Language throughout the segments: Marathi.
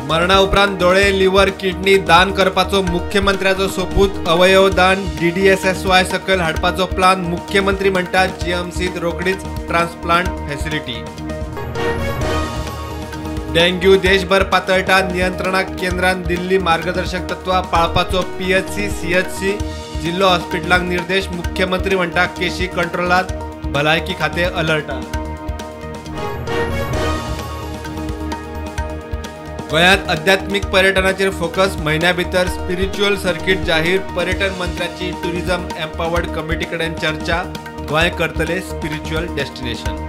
मरणा उपरांत दोळे लिव्हर किडनी दान करपाचो मुख्यमंत्र्याचो सोपूत अवयव दान DDSSY सकयल हाडपाचो प्लान मुख्यमंत्री म्हणटात GMCत रोकडीच ट्रान्सप्लांट फॅसिलिटी। डेंग्यू देशभर पातळटा नियंत्रणाक केंद्रान दिल्ली मार्गदर्शक तत्वां पाळपाचो PHC CHC जिल्लो हॉस्पिटलांक निर्देश मुख्यमंत्री म्हणटा केशी कंट्रोलात भलायकी खाते अलर्टात। गोंयांत आध्यात्मिक पर्यटनाचेर फोकस म्हयन्या भितर स्पिरिच्युअल सर्किट जाहीर पर्यटन मंत्र्याची टुरिझम एम्पावर्ड कमिटी कडेन चर्चा गोंय करतले स्पिरिच्युअल डेस्टिनेशन।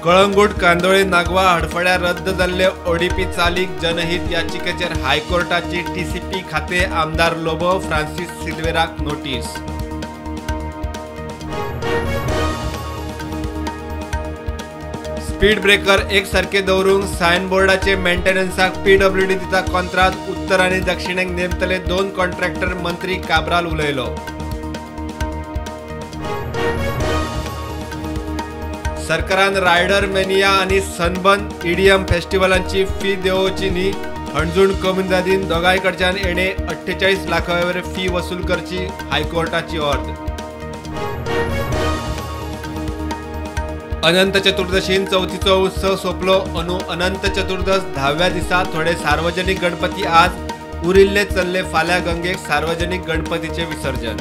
कळंगूट कांदोळे नागवा हडफड्या रद्द जाल्ले ODP चालीक जनहित याचिकेचेर हायकोर्टाची TCP खाते आमदार लोबो फ्रांसीस सिल्वेराक नोटीस। स्पीड ब्रेकर एक सारखे दवरूंक सायनबोर्डाचे मेंटेनन्साक PWD दिता कॉन्ट्राक्ट उत्तर आनी दक्षिणेक नेमतले 2 कॉन्ट्रॅक्टर मंत्री काब्राल उलयलो। सरकारान रायडर मेनिया आनी सनबर्न EDM फेस्टिवलांची फी देंवोवची न्ही हणजूण कमुनिदादीन दोगांय कडच्यान एणे 48 लाखांवयर फी वसूल करची हायकोर्टाची ऑर्डर। अनंत चतुर्दशीन चवथीचो उत्सव सोंपलो अंदू अनंत चतुर्दश 10व्या दिसा थोडे सार्वजनिक गणपती आज उरिल्ले चल्ले फाल्यां गंगेक सार्वजनिक गणपतीचे विसर्जन।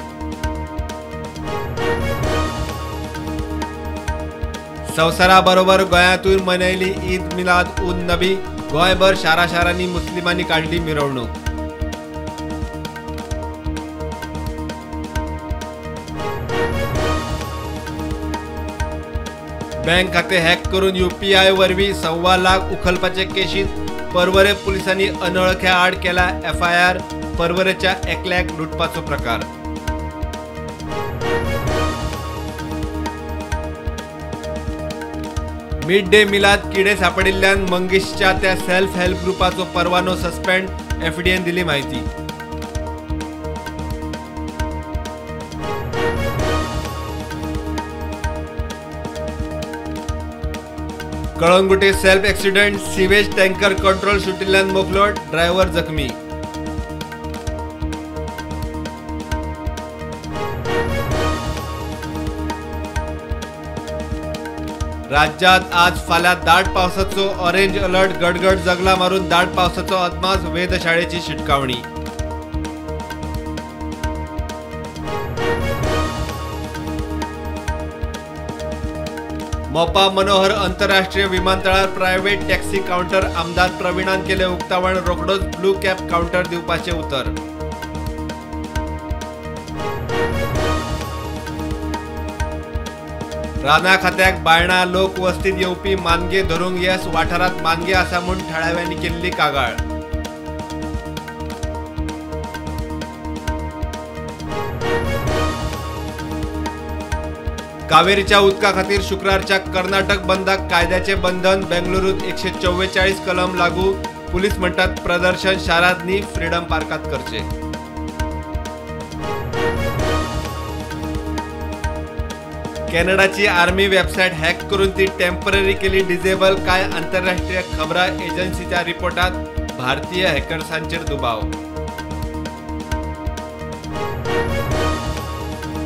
संवसारा बरोबर गोंयांतूय मनयली ईद मिलाद उन नबी गोंयभर शारांनी मुस्लिमांनी काढली मिरवणूक। बँक खाते हॅक करून UPI वरवीं 1.25 लाख उखलपाचे केशींत पर्वरे पुलिसांनी अनवळख्या आड केला FIR पर्वरेच्या एकल्याक लुटपाचो प्रकार। मिड डे मिलाद किडे सापडिल्ल्यान मंगेशच्या त्या सेल्फ हेल्प ग्रुपाचो परवानो सस्पेंड FDAन दिली माहिती। Calangute self accident sewage tanker control सुटिल्ल्यान मोकलोट ड्रायव्हर जखमी। राज्यात आज फाल्यां दाट पावसाचो ऑरेंज अलर्ट गडगड जगला मारून दाट पावसाचो अदमास वेधशाळेची शिटकावणी। मोपा मनोहर आंतरराष्ट्रीय विमानतळार प्रायव्हेट टॅक्सी काउंटर आमदार प्रवीणान केले उक्तावण रोखडोच ब्लू कॅप काउंटर दिवपाचे उतर। राना खात्याक बायणा लोक वस्तीत येवपी मानगे धरूंक येस वाठारात मानगे आसा म्हूण थळाव्यांनी केल्ली कागाळ। कावेरीच्या उदका खातीर शुक्रारच्या कर्नाटक बंदाक कायद्याचे बंधन बेंगलुरूत 144 कलम लागू पुलीस म्हणटात प्रदर्शन शारांत न्ही फ्रीडम पार्कात करचे। कॅनडाची आर्मी वेबसायट हॅक करून ती टेम्पररी केली डिसेबल काय आंतरराष्ट्रीय खबरां एजन्सीच्या रिपोर्टात भारतीय हॅकर्सांचेर दुबाव।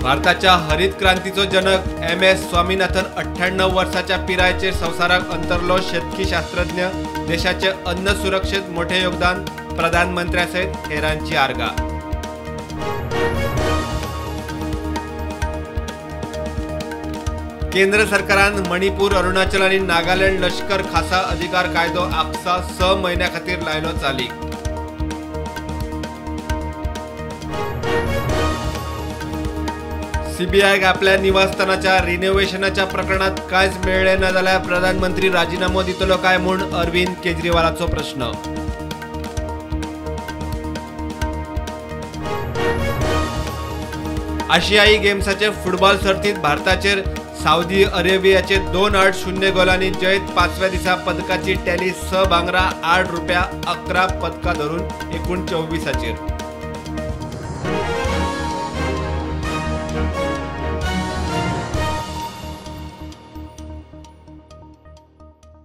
भारताच्या हरित क्रांतीचो जनक MS स्वामीनाथन 98 वर्साच्या पिरायेचेर संवसाराक अंतरलो शेतकी शास्त्रज्ञ देशाचे अन्न सुरक्षेत मोठे योगदान प्रधानमंत्र्यासयत हेरांची आर्गा। केंद्र सरकारान मणिपूर अरुणाचल आणि नागालँड लष्कर खासा अधिकार कायदो आपसा 6 म्हयन्या खातीर लायलो चालीक। CBIक आपल्या निवासस्थानाच्या रिनोव्हेशनाच्या प्रकरणात कांयच मेळ्ळें ना जाल्यार प्रधानमंत्री राजीनामो दितलो काय म्हूण अरविंद केजरीवालाचो प्रश्न। आशियाई गेम्साचे फुटबॉल सर्तीत भारताचेर साऊदी अरेबियाचे 2-8-0 गोलांनी जैत 5व्या दिसा पदकाची टॅली 6 भांगरा 8 रुपया 11 पदकां धरून एकूण 24